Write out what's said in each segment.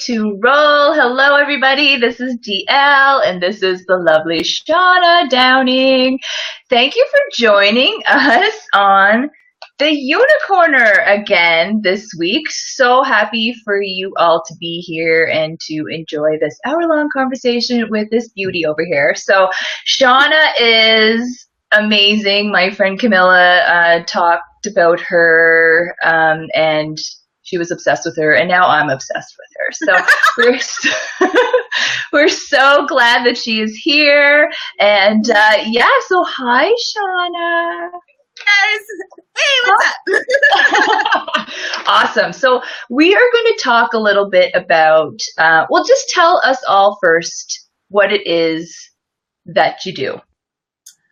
To roll. Hello, everybody. This is Deelle, and this is the lovely Shawnna Downing. Thank you for joining us on the Unicorner again this week. So happy for you all to be here and to enjoy this hour-long conversation with this beauty over here. So, Shawnna is amazing. My friend Camilla talked about her, and she was obsessed with her, and now I'm obsessed with her. So we're so glad that she is here. And so hi, Shawnna. Guys, hey, what's up? Awesome. So we are going to talk a little bit about, just tell us all first what it is that you do.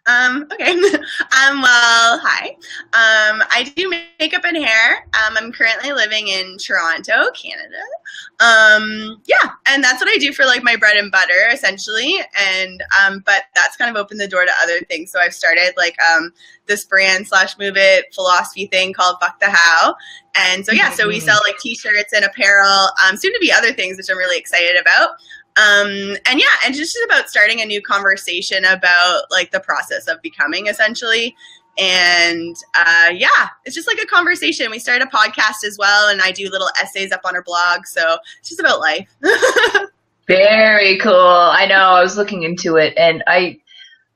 Okay. Well, hi. I do makeup and hair. I'm currently living in Toronto, Canada. And that's what I do for like my bread and butter, essentially. And, but that's kind of opened the door to other things. So I've started like, this brand / move it philosophy thing called Fuck the How. And so, so we sell like t-shirts and apparel, soon to be other things, which I'm really excited about. And just about starting a new conversation about like the process of becoming, essentially. And it's just like a conversation. We started a podcast as well, and I do little essays up on our blog, so it's just about life. Very cool. I know, I was looking into it, and I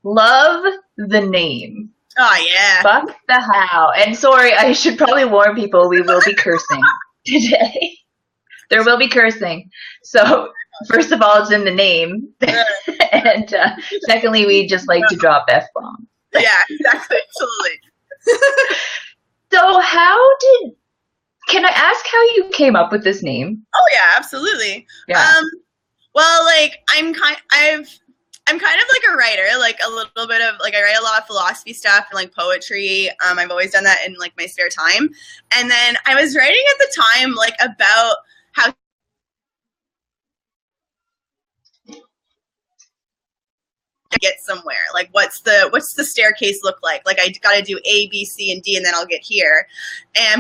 love the name. Oh yeah. Fuck the How. And sorry, I should probably warn people, we will be cursing today. There will be cursing. So first of all, it's in the name. And secondly, we just like to drop F-bombs. Yeah, exactly. Absolutely. So can I ask how you came up with this name? Oh yeah, absolutely. Yeah. Well, like I'm kind of like a writer, like a little bit of like I write a lot of philosophy stuff and like poetry. I've always done that in like my spare time. And then I was writing at the time like about how get somewhere, like what's the staircase look like I gotta do A, B, C, and D, and then I'll get here.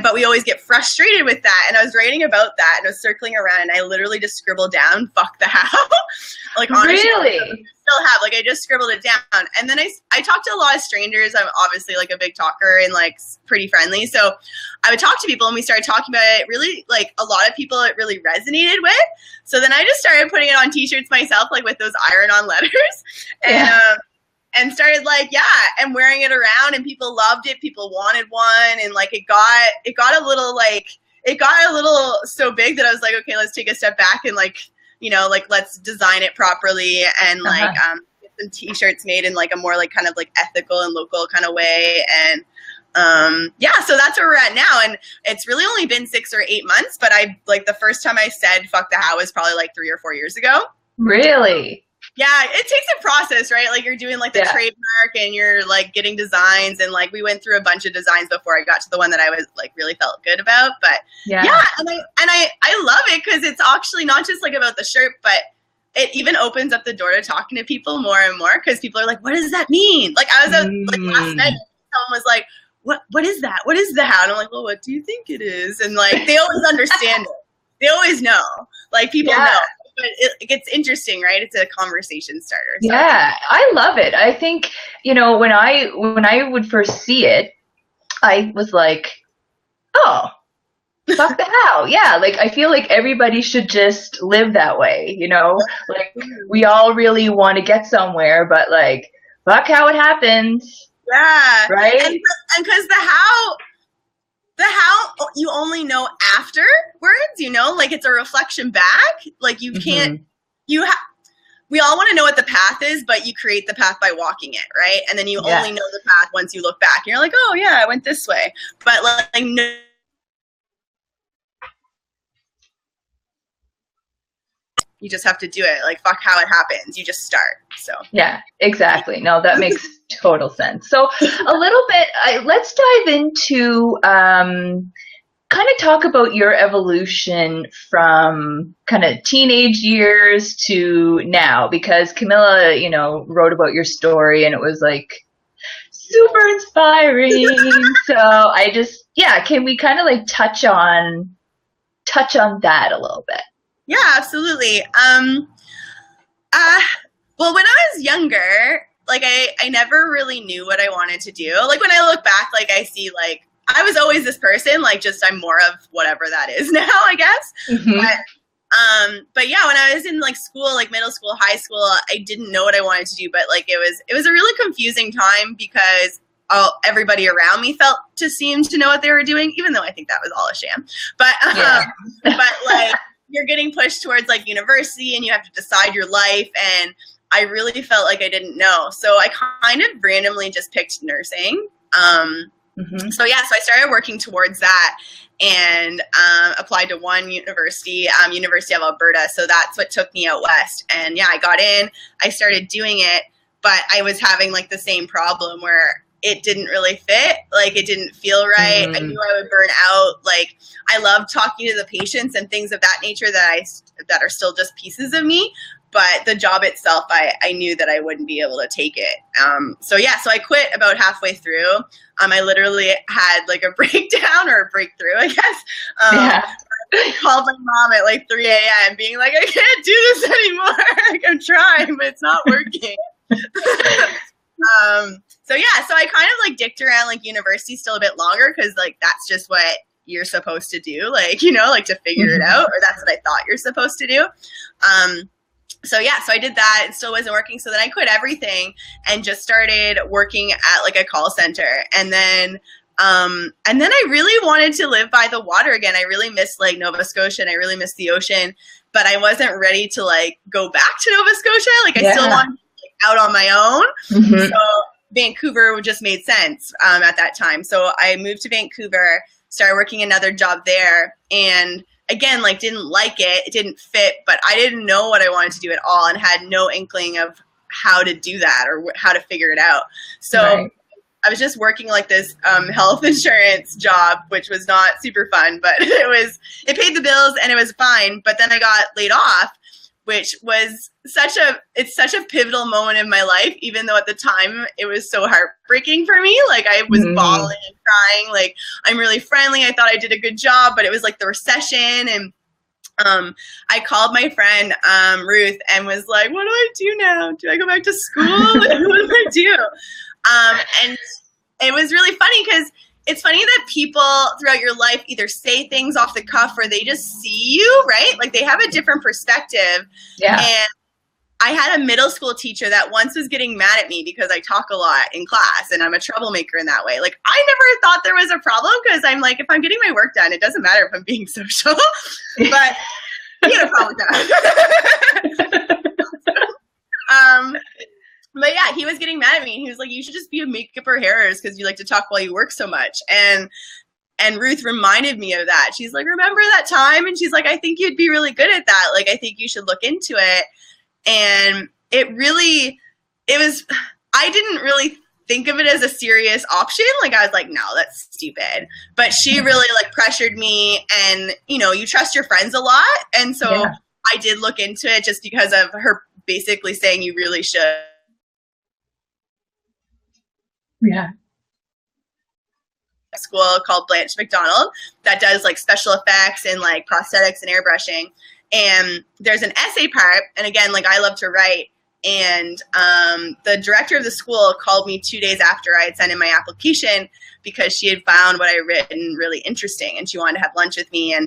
But we always get frustrated with that, and I was writing about that, and I was circling around, and I literally just scribbled down fuck the how. Like honestly, really? I still have, like, I just scribbled it down. And then I talked to a lot of strangers. I'm obviously like a big talker and like pretty friendly, so I would talk to people, and we started talking about it. Really, like a lot of people it really resonated with. So then I just started putting it on t-shirts myself, like with those iron-on letters. And started like, and wearing it around, and people loved it. People wanted one, and like it got a little so big that I was like, okay, let's take a step back and like, you know, like let's design it properly and like get some t-shirts made in like a more like kind of like ethical and local kind of way. And so that's where we're at now. And it's really only been 6 or 8 months, but I like the first time I said fuck the how was probably like 3 or 4 years ago. Really? Yeah, it takes a process, right? Like you're doing like the trademark, and you're like getting designs, and like we went through a bunch of designs before I got to the one that I was like really felt good about. But and I love it because it's actually not just like about the shirt, but it even opens up the door to talking to people more and more, because people are like, what does that mean? Like I was out like last night, someone was like, what is that? What is the how? And I'm like, well, what do you think it is? And like they always understand it. They always know. Like people know. But it gets interesting, right? It's a conversation starter. So. Yeah, I love it. I think, you know, when I would first see it, I was like, oh, fuck the how. Yeah, like I feel like everybody should just live that way, you know? Like we all really want to get somewhere, but like, fuck how it happens. Yeah. Right? And because the how you only know afterwards, you know, like it's a reflection back. Like you can't, we all want to know what the path is, but you create the path by walking it, right? And then you only know the path once you look back. And you're like, oh yeah, I went this way. But like no, you just have to do it. Like fuck how it happens. You just start. So yeah, exactly. No, that makes total sense. So a little bit, let's dive into kind of talk about your evolution from kind of teenage years to now, because Camilla, you know, wrote about your story, and it was like super inspiring. So can we kind of like touch on that a little bit? Yeah, absolutely. Well, when I was younger, like I never really knew what I wanted to do. Like when I look back, like I see like I was always this person, like just I'm more of whatever that is now, I guess. But yeah, when I was in like school, like middle school, high school, I didn't know what I wanted to do, but like it was a really confusing time because everybody around me felt to seem to know what they were doing, even though I think that was all a sham. But but like you're getting pushed towards like university and you have to decide your life, and I really felt like I didn't know. So I kind of randomly just picked nursing. So yeah, so I started working towards that and applied to one university, University of Alberta. So that's what took me out west. And yeah, I got in, I started doing it, but I was having like the same problem where it didn't really fit. Like it didn't feel right. I knew I would burn out. Like I love talking to the patients and things of that nature that are still just pieces of me. But the job itself, I knew that I wouldn't be able to take it. So yeah, so I quit about halfway through. I literally had like a breakdown or a breakthrough, I guess. I called my mom at like 3 a.m. being like, I can't do this anymore. Like I'm trying, but it's not working. So yeah, so I kind of like dicked around like university still a bit longer because like that's just what you're supposed to do, like, you know, like to figure it out, or that's what I thought you're supposed to do. So yeah, so I did that. It still wasn't working. So then I quit everything and just started working at like a call center. And then I really wanted to live by the water again. I really missed like Nova Scotia and I really missed the ocean, but I wasn't ready to like go back to Nova Scotia. Like I still wanted to be like, out on my own. So Vancouver just made sense at that time. So I moved to Vancouver, started working another job there, and again, like didn't like it didn't fit, but I didn't know what I wanted to do at all and had no inkling of how to do that or how to figure it out. So I was just working like this health insurance job, which was not super fun, but it paid the bills and it was fine. But then I got laid off, which was such a pivotal moment in my life, even though at the time it was so heartbreaking for me. Like I was bawling and crying. Like I'm really friendly. I thought I did a good job, but it was like the recession. And I called my friend Ruth and was like, what do I do now? Do I go back to school? What do I do? And it was really funny because it's funny that people throughout your life either say things off the cuff or they just see you, right? Like they have a different perspective. Yeah. And I had a middle school teacher that once was getting mad at me because I talk a lot in class and I'm a troublemaker in that way. Like I never thought there was a problem because I'm like, if I'm getting my work done, it doesn't matter if I'm being social. But he had a problem with that. But yeah, he was getting mad at me. He was like, you should just be a makeup or hairers because you like to talk while you work so much. And Ruth reminded me of that. She's like, remember that time? And she's like, I think you'd be really good at that. Like, I think you should look into it. And I didn't really think of it as a serious option. Like I was like, no, that's stupid. But she really like pressured me, and you know, you trust your friends a lot. And so I did look into it just because of her basically saying you really should. Yeah. School called Blanche McDonald that does like special effects and like prosthetics and airbrushing. And there's an essay part. And again, like I love to write. And the director of the school called me 2 days after I had sent in my application because she had found what I had written really interesting and she wanted to have lunch with me. And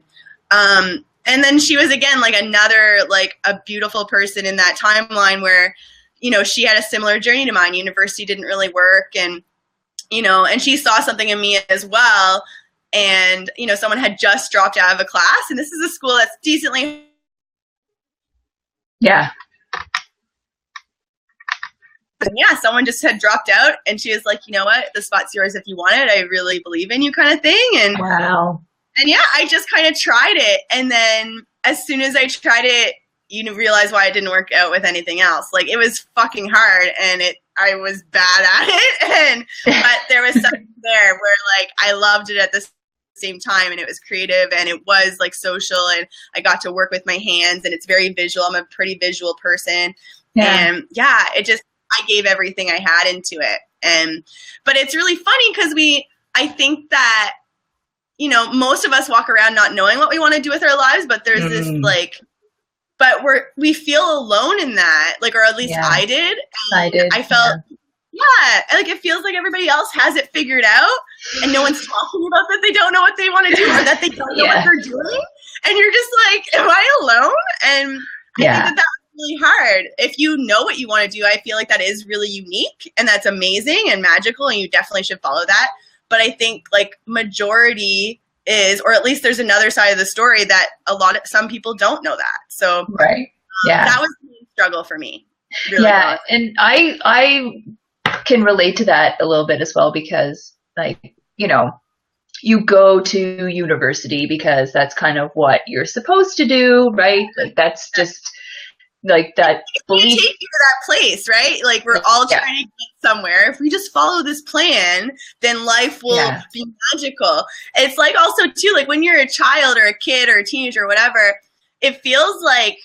then she was again like another like a beautiful person in that timeline where, you know, she had a similar journey to mine. University didn't really work, and you know, and she saw something in me as well. And you know, someone had just dropped out of a class, and this is a school that's decently And yeah, someone just had dropped out, and she was like, you know what, the spot's yours if you want it. I really believe in you, kind of thing. And wow. And yeah, I just kind of tried it, and then as soon as I tried it, you realize why it didn't work out with anything else. Like it was fucking hard, and I was bad at it, but there was something there where like I loved it at the same time, and it was creative, and it was like social, and I got to work with my hands, and it's very visual. I'm a pretty visual person, and yeah, I gave everything I had into it. But it's really funny because I think that, you know, most of us walk around not knowing what we want to do with our lives, but there's this like but we feel alone in that, like, or at least I did. I felt, like, it feels like everybody else has it figured out, and no one's talking about that they don't know what they want to do, or that they don't know what they're doing, and you're just like, am I alone? And I think that was really hard. If you know what you want to do, I feel like that is really unique, and that's amazing and magical, and you definitely should follow that. But I think, like, majority is, or at least there's another side of the story that some people don't know that. So that was the struggle for me. Really hard. And I can relate to that a little bit as well, because, like, you know, you go to university because that's kind of what you're supposed to do, right? Like, that's just like that belief. Take you to that place, right? Like, we're all trying to get somewhere. If we just follow this plan, then life will be magical. It's like, also too, like, when you're a child or a kid or a teenager or whatever, it feels like,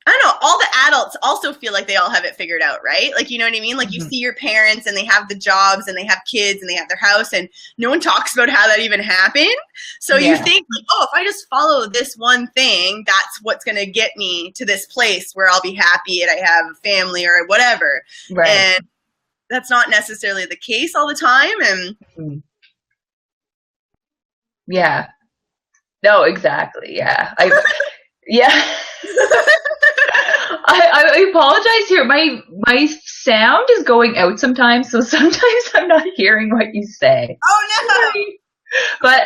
I don't know, all the adults also feel like they all have it figured out, right? Like, you know what I mean? Like, you see your parents and they have the jobs and they have kids and they have their house, and no one talks about how that even happened. So you think, like, oh, if I just follow this one thing, that's what's going to get me to this place where I'll be happy and I have a family or whatever. Right. And that's not necessarily the case all the time. And no, exactly. I apologize here. My sound is going out sometimes, so sometimes I'm not hearing what you say. Oh no! But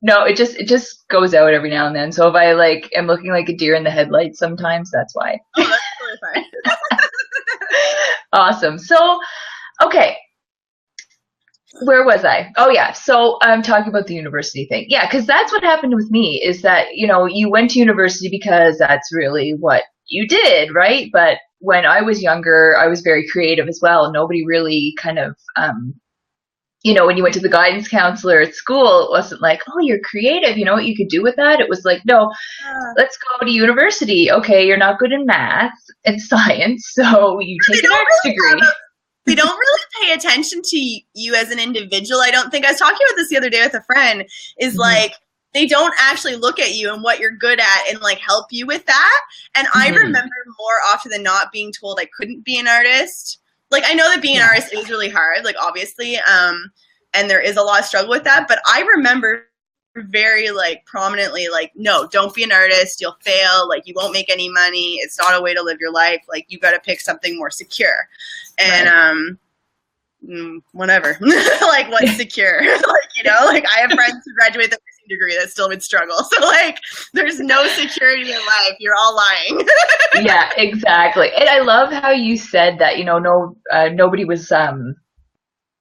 no, it just goes out every now and then. So if I, like, am looking like a deer in the headlights sometimes, that's why. Oh, that's totally fine. Awesome. So, okay. Where was I? Oh, yeah. So I'm talking about the university thing. Yeah, because that's what happened with me, is that, you know, you went to university because that's really what you did, right? But when I was younger, I was very creative as well. Nobody really kind of, you know, when you went to the guidance counselor at school, it wasn't like, oh, you're creative, you know what you could do with that? It was like, no, let's go to university. Okay, you're not good in math and science, so you take an arts degree. They don't really pay attention to you as an individual. I don't think, I was talking about this the other day with a friend, is like, they don't actually look at you and what you're good at and, like, help you with that. And I remember more often than not being told I couldn't be an artist. Like, I know that being an artist is really hard, like, obviously, and there is a lot of struggle with that. But I remember very, like, prominently, like, no, don't be an artist. You'll fail. Like, you won't make any money. It's not a way to live your life. Like, you got to pick something more secure. And whatever. Like, what's secure? Like, you know, like, I have friends who graduate with a nursing degree that still would struggle. So, like, there's no security in life. You're all lying. Yeah, exactly. And I love how you said that, you know,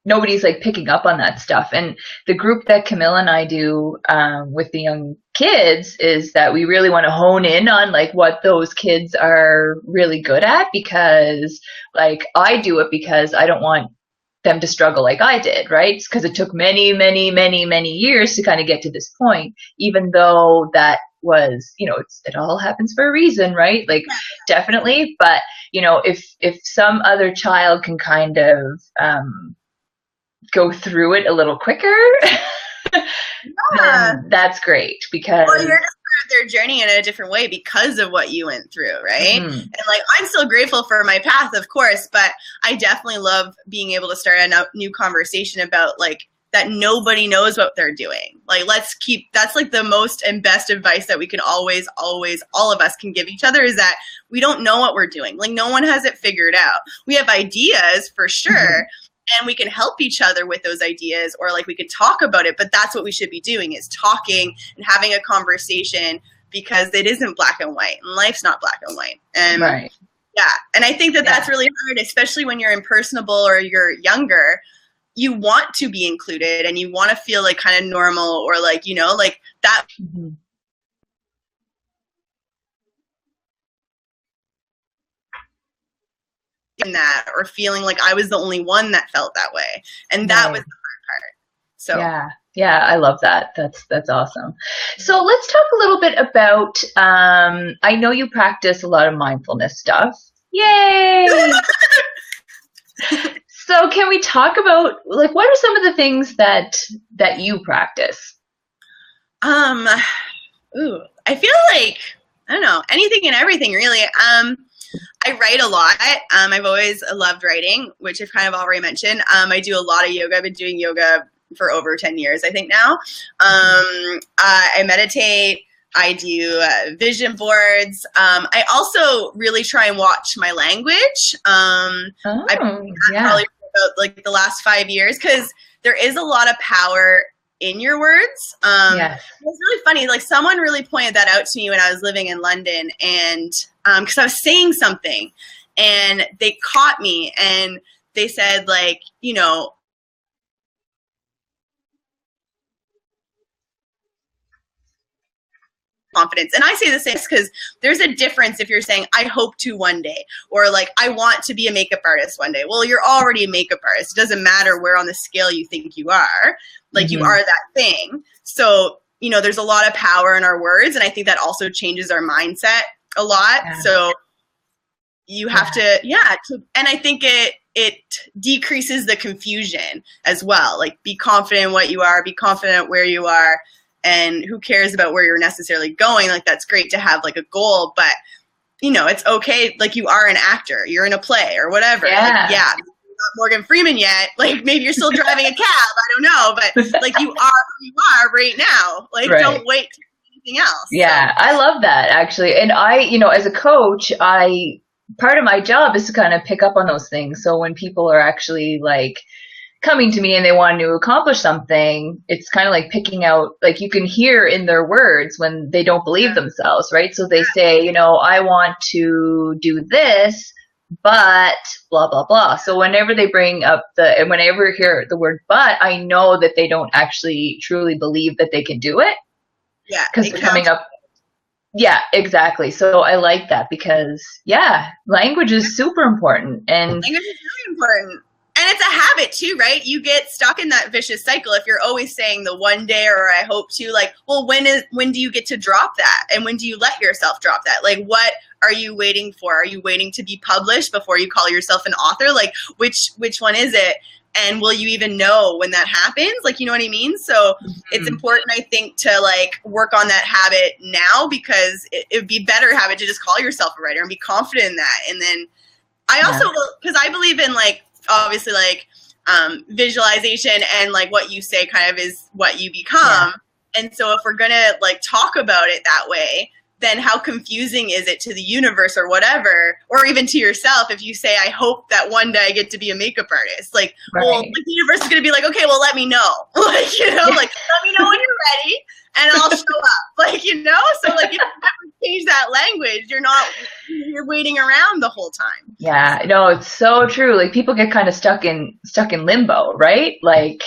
nobody's, like, picking up on that stuff. And the group that Camilla and I do with the young kids is that we really want to hone in on, like, what those kids are really good at, because, like, I do it because I don't want them to struggle like I did, right? Because it took many, many, many, many years to kind of get to this point, even though that was, you know, it all happens for a reason, right? Like, definitely. But, you know, if some other child can kind of go through it a little quicker, then that's great, because you're just their journey in a different way because of what you went through, right? And, like, I'm still grateful for my path, of course, but I definitely love being able to start a new conversation about, like, that nobody knows what they're doing. Like, that's, like, the most and best advice that we can always, all of us can give each other, is that we don't know what we're doing. Like, no one has it figured out. We have ideas for sure, and we can help each other with those ideas, or, like, we could talk about it, but that's what we should be doing, is talking and having a conversation, because it isn't black and white, and life's not black and white. And and I think that that's really hard, especially when you're impersonable or you're younger. You want to be included and you want to feel, like, kind of normal, or, like, you know, like that. In that, or feeling like I was the only one that felt that way, and that was the hard part. So yeah, I love that. That's awesome. So let's talk a little bit about, I know you practice a lot of mindfulness stuff. Yay! So can we talk about, like, what are some of the things that you practice? I feel like, I don't know, anything and everything, really. I write a lot. I've always loved writing, which I've kind of already mentioned. I do a lot of yoga. I've been doing yoga for over 10 years, I think now. I meditate. I do vision boards. I also really try and watch my language. I've been probably for about like the last 5 years, because there is a lot of power in your words. Yes. It was really funny. Like, someone really pointed that out to me when I was living in London, and because I was saying something and they caught me and they said, like, you know, confidence. And I say the same, because there's a difference if you're saying, I hope to one day, or like, I want to be a makeup artist one day. Well, you're already a makeup artist. It doesn't matter where on the scale you think you are. Like, you are that thing. So, you know, there's a lot of power in our words. And I think that also changes our mindset a lot. Yeah. So you have to, and I think it decreases the confusion as well. Like, be confident in what you are, be confident where you are, and who cares about where you're necessarily going. Like, that's great to have like a goal, but you know, it's okay. Like, you are an actor, you're in a play or whatever. Yeah. Like, yeah. Morgan Freeman yet, like, maybe you're still driving a cab, I don't know, but like, you are who you are right now. Like, don't wait to do anything else. Yeah, so. I love that, actually. And I, you know, as a coach, part of my job is to kind of pick up on those things. So when people are actually like coming to me and they want to accomplish something, it's kind of like picking out, like, you can hear in their words when they don't believe themselves, right? So they say, you know, I want to do this, but blah, blah, blah. So whenever they bring up and whenever I hear the word but, I know that they don't actually truly believe that they can do it. Yeah. Because they're coming up. Yeah, exactly. So I like that, because, language is super important. And language is really important. And it's a habit too, right? You get stuck in that vicious cycle if you're always saying the one day, or I hope to. Like, well, when do you get to drop that? And when do you let yourself drop that? Like, what are you waiting for? Are you waiting to be published before you call yourself an author? Like, which one is it? And will you even know when that happens? Like, you know what I mean? So it's important, I think, to like work on that habit now, because it would be better habit to just call yourself a writer and be confident in that. And then I also, because I believe in like, obviously, like visualization, and like what you say kind of is what you become. And so if we're gonna like talk about it that way, then how confusing is it to the universe or whatever, or even to yourself, if you say, I hope that one day I get to be a makeup artist? Like, well, like, the universe is gonna be like, okay, well, let me know. Like, you know, like, let me know when you're ready and I'll show up. Like, you know, so like, if you ever change that language, you're waiting around the whole time. Yeah, no, it's so true. Like, people get kind of stuck in limbo, right? Like,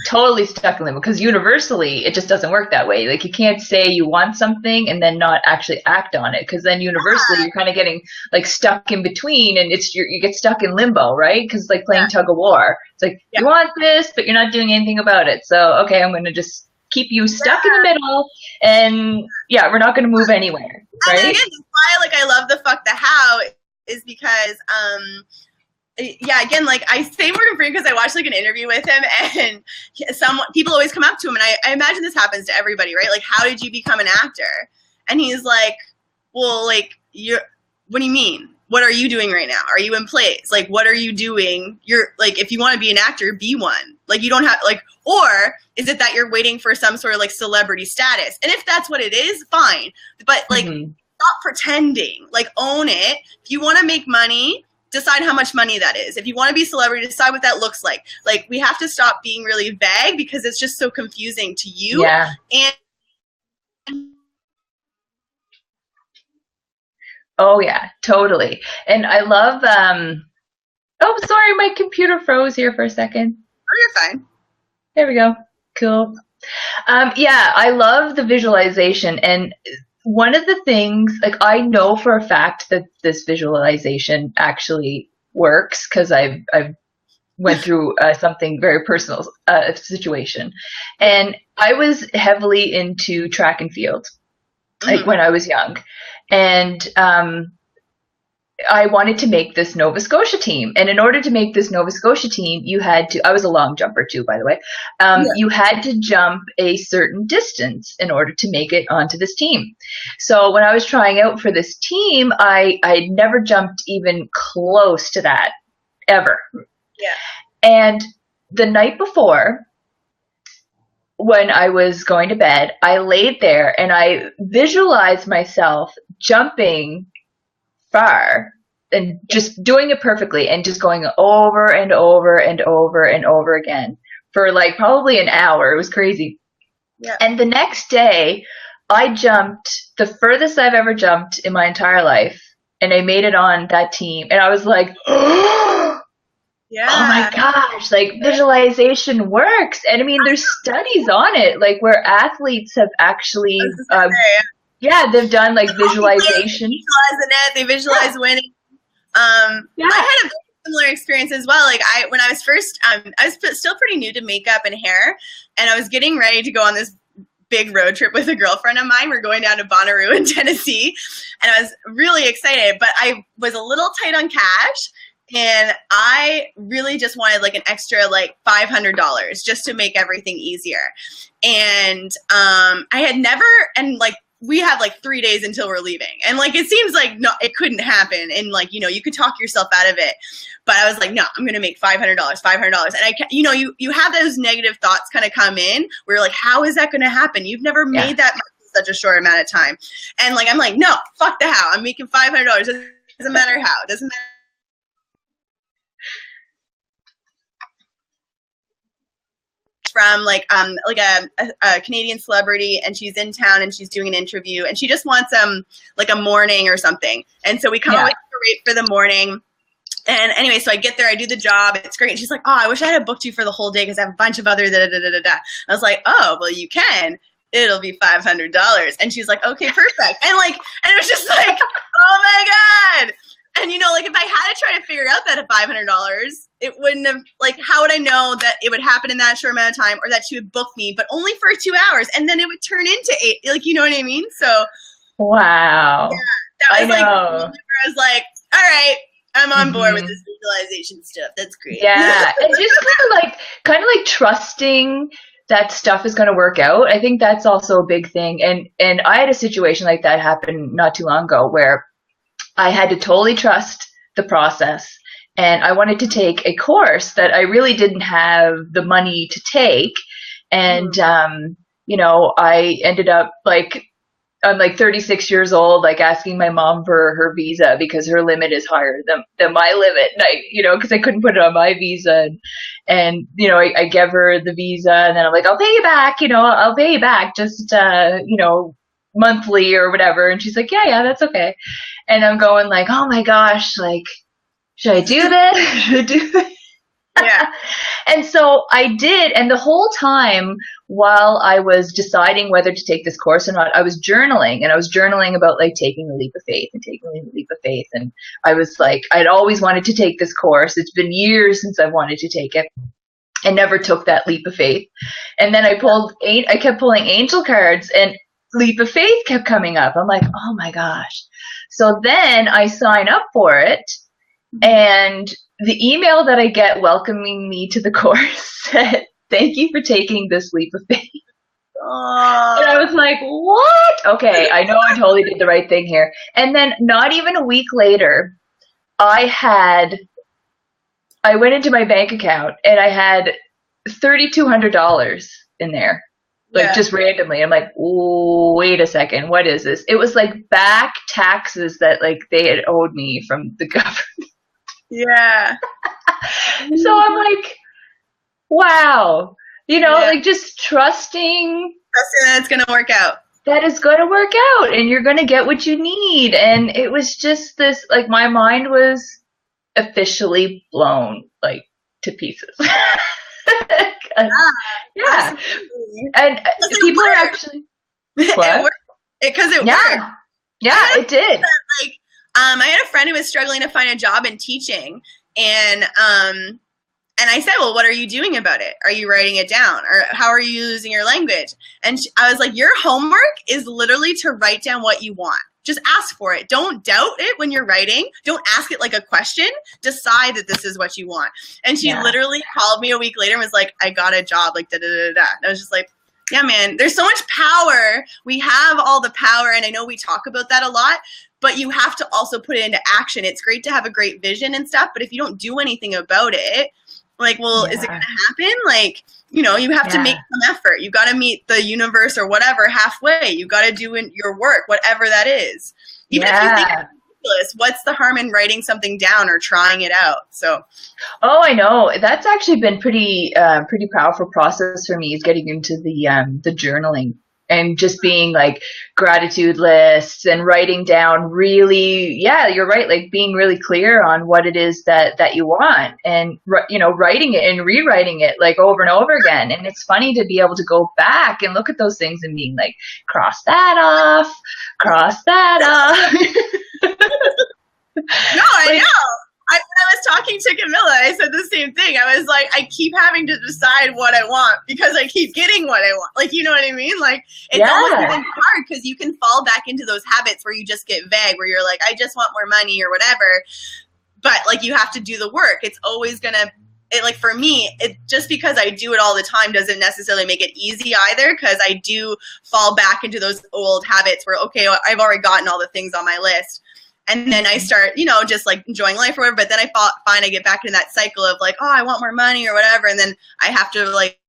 totally stuck in limbo, because universally it just doesn't work that way. Like, you can't say you want something and then not actually act on it, because then universally you're kind of getting like stuck in between, and you get stuck in limbo, right? Because like playing tug of war. It's like, you want this, but you're not doing anything about it. So, okay, I'm going to just keep you stuck in the middle, and we're not going to move anywhere, right? And again, that's why like I love the fuck the how, is because again, like, I say Morgan Freeman because I watched like an interview with him, and people always come up to him, and I imagine this happens to everybody, right? Like, how did you become an actor? And he's like, well, like, what do you mean? What are you doing right now? Are you in plays? Like, what are you doing? You're like, if you want to be an actor, be one. Like, you don't have like, or is it that you're waiting for some sort of like celebrity status? And if that's what it is, fine. But like, stop pretending. Like, own it. If you want to make money, decide how much money that is. If you want to be a celebrity, decide what that looks like. Like, we have to stop being really vague, because it's just so confusing to you. Yeah. And oh yeah, totally. And I love, oh, sorry, my computer froze here for a second. Oh, you're fine. There we go. Cool. I love the visualization. And one of the things, like, I know for a fact that this visualization actually works, because I've went through something very personal situation. And I was heavily into track and field, like when I was young. And I wanted to make this Nova Scotia team. And in order to make this Nova Scotia team, you had to, I was a long jumper too, by the way. You had to jump a certain distance in order to make it onto this team. So when I was trying out for this team, I never jumped even close to that ever. Yeah. And the night before, when I was going to bed, I laid there and I visualized myself jumping far and just doing it perfectly and just going over and over and over and over again for like probably an hour. It was crazy. Yeah. And the next day I jumped the furthest I've ever jumped in my entire life, and I made it on that team, and I was like, yeah. Oh my gosh, like visualization works. And I mean, there's studies on it, like where athletes have actually yeah, they've done like visualization. They visualize the net. They visualize winning. I had a very similar experience as well. Like when I was first, I was still pretty new to makeup and hair, and I was getting ready to go on this big road trip with a girlfriend of mine. We're going down to Bonnaroo in Tennessee, and I was really excited, but I was a little tight on cash. And I really just wanted like an extra like $500 just to make everything easier. And I had never, and like we have like 3 days until we're leaving. And like it seems like no, it couldn't happen. And like, you know, you could talk yourself out of it. But I was like, no, I'm going to make $500. And I, you know, you have those negative thoughts kind of come in where you're like, how is that going to happen? You've never made that much in such a short amount of time. And like, I'm like, no, fuck the how. I'm making $500. It doesn't matter how. It doesn't matter. From like a Canadian celebrity, and she's in town and she's doing an interview, and she just wants like a morning or something. And so we come away for the morning. And anyway, so I get there, I do the job, it's great. And she's like, oh, I wish I had booked you for the whole day because I have a bunch of other da-da-da-da-da. I was like, oh, well, you can. It'll be $500. And she's like, okay, perfect. And like, and it was just like, oh my God. And, you know, like if I had to try to figure out that $500, it wouldn't have, like, how would I know that it would happen in that short amount of time, or that she would book me, but only for 2 hours, and then it would turn into 8, like, you know what I mean? So. Wow. Yeah, that was like, I was like, all right, I'm on board with this visualization stuff. That's great. Yeah. And just kind of like trusting that stuff is going to work out. I think that's also a big thing. And I had a situation like that happen not too long ago where I had to totally trust the process, and I wanted to take a course that I really didn't have the money to take. And, you know, I ended up like, I'm like 36 years old, like asking my mom for her visa because her limit is higher than my limit. And I, you know, cause I couldn't put it on my visa, and you know, I gave her the visa, and then I'm like, I'll pay you back, you know, I'll pay you back just, you know, monthly or whatever. And she's like, yeah, that's okay. And I'm going like, oh my gosh, like, should I do this? Should I do this? Yeah. And so I did. And the whole time while I was deciding whether to take this course or not, I was journaling, and I was journaling about like taking the leap of faith and taking the leap of faith. And I was like, I'd always wanted to take this course. It's been years since I wanted to take it. I never took that leap of faith. And then I kept pulling angel cards, and leap of faith kept coming up. I'm like, oh my gosh. So then I sign up for it, and the email that I get welcoming me to the course said, thank you for taking this leap of faith. And I was like, what? Okay, I know I totally did the right thing here. And then not even a week later, I went into my bank account, and I had $3,200 in there. Like just randomly. I'm like, oh, wait a second. What is this? It was like back taxes that like they had owed me from the government. Yeah. So I'm like, wow. You know, like just trusting that it's going to work out. That is going to work out, and you're going to get what you need. And it was just this, like my mind was officially blown like to pieces. Yeah. And people are actually what? Because it worked. Yeah, it did. Like, I had a friend who was struggling to find a job in teaching, and I said, well, what are you doing about it? Are you writing it down, or how are you using your language? And I was like, your homework is literally to write down what you want. Just ask for it. Don't doubt it when you're writing. Don't ask it like a question. Decide that this is what you want. And she literally called me a week later and was like, I got a job, like, da-da-da-da. And I was just like, yeah, man, there's so much power. We have all the power. And I know we talk about that a lot, but you have to also put it into action. It's great to have a great vision and stuff, but if you don't do anything about it, like, well, is it going to happen? Like, you know, you have to make some effort. You got to meet the universe or whatever halfway. You got to do your work, whatever that is. Even if you think it's ridiculous, what's the harm in writing something down or trying it out? So, I know that's actually been pretty powerful process for me, is getting into the journaling. And just being like gratitude lists and writing down really, you're right, like being really clear on what it is that you want, and, you know, writing it and rewriting it like over and over again. And it's funny to be able to go back and look at those things and being like, cross that off. No, I know. When I was talking to Camilla, I said the same thing. I was like, I keep having to decide what I want because I keep getting what I want. Like, you know what I mean? Like, it's almost even hard because you can fall back into those habits where you just get vague, where you're like, I just want more money or whatever. But, like, you have to do the work. It's always going to, like, for me, it just because I do it all the time doesn't necessarily make it easy either, because I do fall back into those old habits where, okay, I've already gotten all the things on my list. And then I start, you know, just like enjoying life or whatever. But then I find I get back into that cycle of like, oh, I want more money or whatever. And then I have to, like,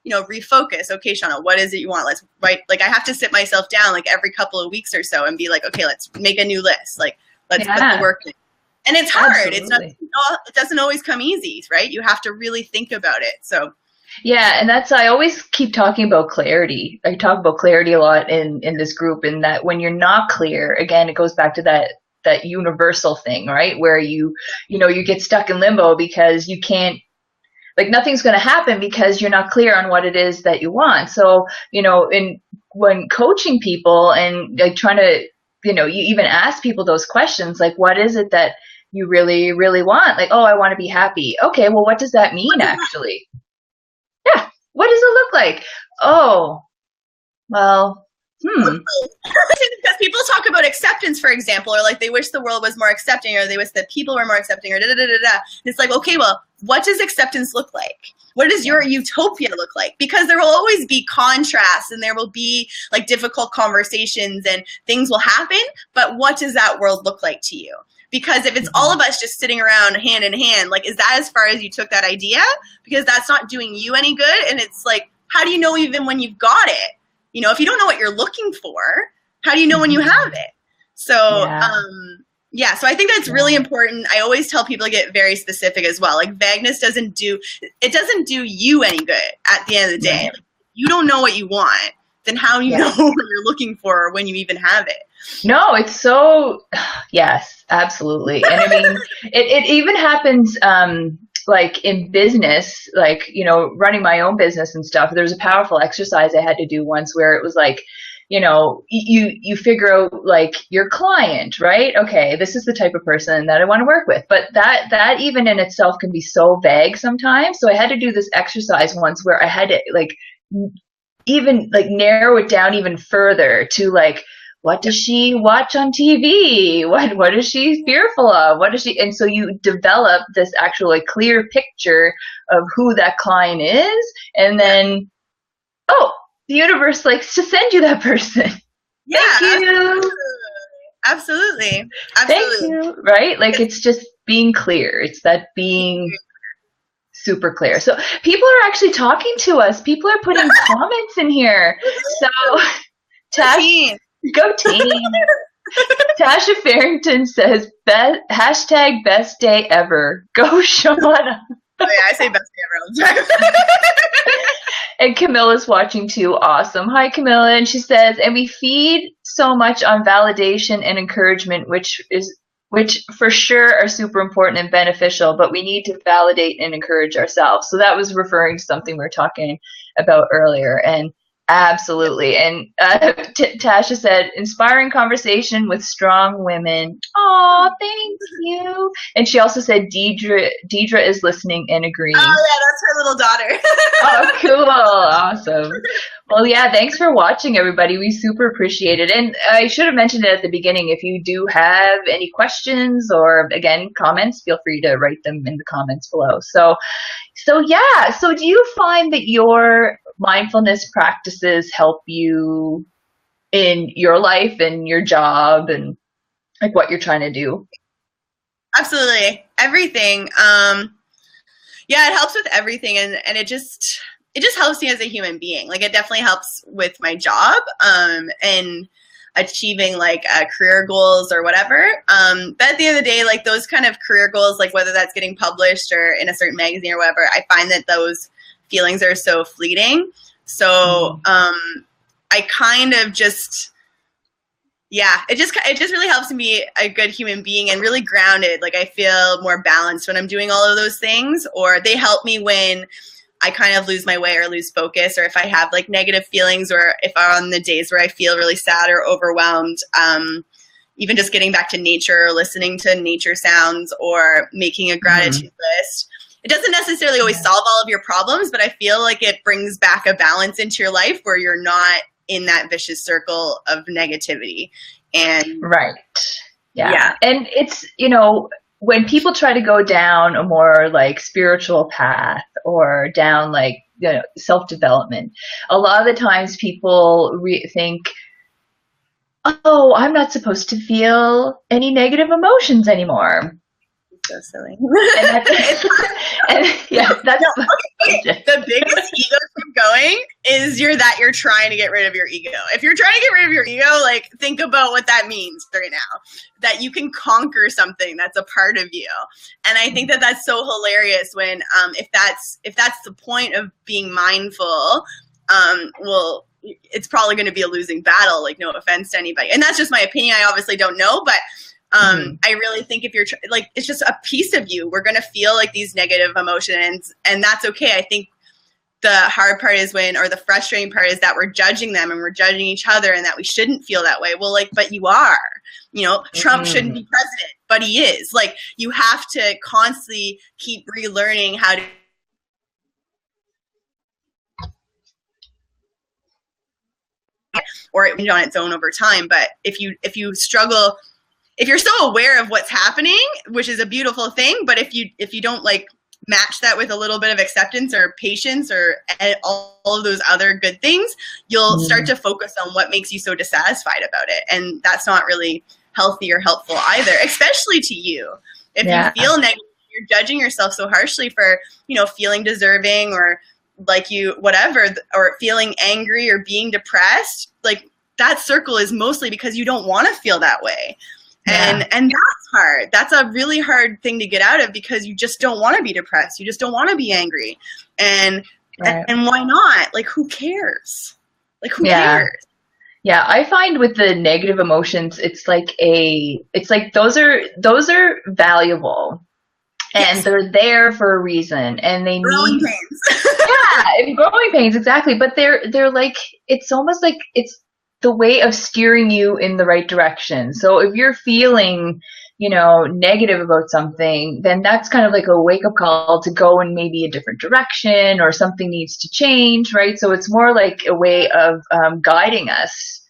you know, refocus. Okay, Shawnna, what is it you want? Let's write. Like, I have to sit myself down like every couple of weeks or so and be like, okay, let's make a new list. Like, let's put the work in. And it's hard. Absolutely. It doesn't always come easy, right? You have to really think about it. So. Yeah, and I always keep talking about clarity. I talk about clarity a lot in this group, in that when you're not clear, again, it goes back to that universal thing, right? Where you get stuck in limbo because you can't, like, nothing's going to happen because you're not clear on what it is that you want. So, you know, when coaching people and like trying to, you know, you even ask people those questions, like, what is it that you really, really want? Like, oh, I want to be happy. Okay, well, what does that mean actually? Yeah. What does it look like? Oh, well, Because people talk about acceptance, for example, or like they wish the world was more accepting, or they wish that people were more accepting, or da-da-da-da-da. It's like, okay, well, what does acceptance look like? What does your utopia look like? Because there will always be contrasts and there will be like difficult conversations and things will happen, but what does that world look like to you? Because if it's all of us just sitting around hand in hand, like, is that as far as you took that idea? Because that's not doing you any good. And it's like, how do you know even when you've got it? You know, if you don't know what you're looking for, how do you know when you have it? So, so I think that's really important. I always tell people to get very specific as well. Like, vagueness doesn't do you any good at the end of the day. Like, you don't know what you want, then how do you know what you're looking for when you even have it? No, it's so, yes, absolutely. And I mean, it even happens, like in business, like, you know, running my own business and stuff. There's a powerful exercise I had to do once where it was like, you know, you figure out like your client, right? Okay, this is the type of person that I want to work with. But that even in itself can be so vague sometimes. So I had to do this exercise once where I had to like even like narrow it down even further to like, what does she watch on TV? What is she fearful of? And so you develop this actual like clear picture of who that client is, and then, the universe likes to send you that person. Yeah, thank you. Absolutely. Thank you. Right? Like, it's just being clear. It's that being super clear. So people are actually talking to us. People are putting comments in here. So Tash, go team. Tasha Farrington says, hashtag best day ever. Go Shawnna. Oh, yeah, I say best day ever all the time. And Camilla's watching too. Awesome. Hi, Camilla. And she says, and we feed so much on validation and encouragement, which for sure are super important and beneficial, but we need to validate and encourage ourselves. So that was referring to something we were talking about earlier. And Absolutely. And Tasha said, inspiring conversation with strong women. Oh, thank you. And she also said, Deidre is listening and agreeing. Oh, yeah, that's her little daughter. Oh, cool. Awesome. Well, yeah, thanks for watching, everybody. We super appreciate it. And I should have mentioned it at the beginning. If you do have any questions or, again, comments, feel free to write them in the comments below. So yeah. So do you find that your mindfulness practices help you in your life and your job and like what you're trying to do? Absolutely. Everything. Yeah, it helps with everything, and it just helps me as a human being. Like, it definitely helps with my job, and achieving like career goals or whatever. But at the end of the day, like those kind of career goals, like whether that's getting published or in a certain magazine or whatever, I find that those feelings are so fleeting. So I kind of just, yeah, it just really helps me be a good human being and really grounded. Like, I feel more balanced when I'm doing all of those things, or they help me when I kind of lose my way or lose focus, or if I have like negative feelings, or if I'm on the days where I feel really sad or overwhelmed, even just getting back to nature, or listening to nature sounds, or making a gratitude list. It doesn't necessarily always solve all of your problems, but I feel like it brings back a balance into your life where you're not in that vicious circle of negativity. And right. Yeah. And it's, you know, when people try to go down a more like spiritual path or down like, you know, self-development, a lot of the times people think, oh, I'm not supposed to feel any negative emotions anymore. So silly. That's okay. The biggest ego trip going is you're trying to get rid of your ego. If you're trying to get rid of your ego, like, think about what that means right now. That you can conquer something that's a part of you. And I think that that's so hilarious when if that's the point of being mindful, well, it's probably going to be a losing battle. Like, no offense to anybody, and that's just my opinion. I obviously don't know, but I really think if you're like, it's just a piece of you. We're going to feel like these negative emotions, and that's okay. I think the hard part is or the frustrating part is that we're judging them and we're judging each other, and that we shouldn't feel that way. Well, like, but you are, you know, Trump shouldn't be president, but he is. Like, you have to constantly keep relearning how to, or it on its own over time. But if you struggle, if you're so aware of what's happening, which is a beautiful thing, but if you don't like match that with a little bit of acceptance or patience or all of those other good things, you'll start to focus on what makes you so dissatisfied about it. And that's not really healthy or helpful either, especially to you. If you feel negative, you're judging yourself so harshly for, you know, feeling deserving or like whatever, or feeling angry or being depressed. Like, that circle is mostly because you don't want to feel that way. And that's hard. That's a really hard thing to get out of, because you just don't want to be depressed. You just don't want to be angry. And why not? Like, who cares? Like, who cares? Yeah, I find with the negative emotions, it's like those are valuable. And they're there for a reason, and they growing need pains. Growing pains, exactly. But they're like, it's almost like it's the way of steering you in the right direction. So if you're feeling, you know, negative about something, then that's kind of like a wake up call to go in maybe a different direction, or something needs to change, right? So it's more like a way of guiding us.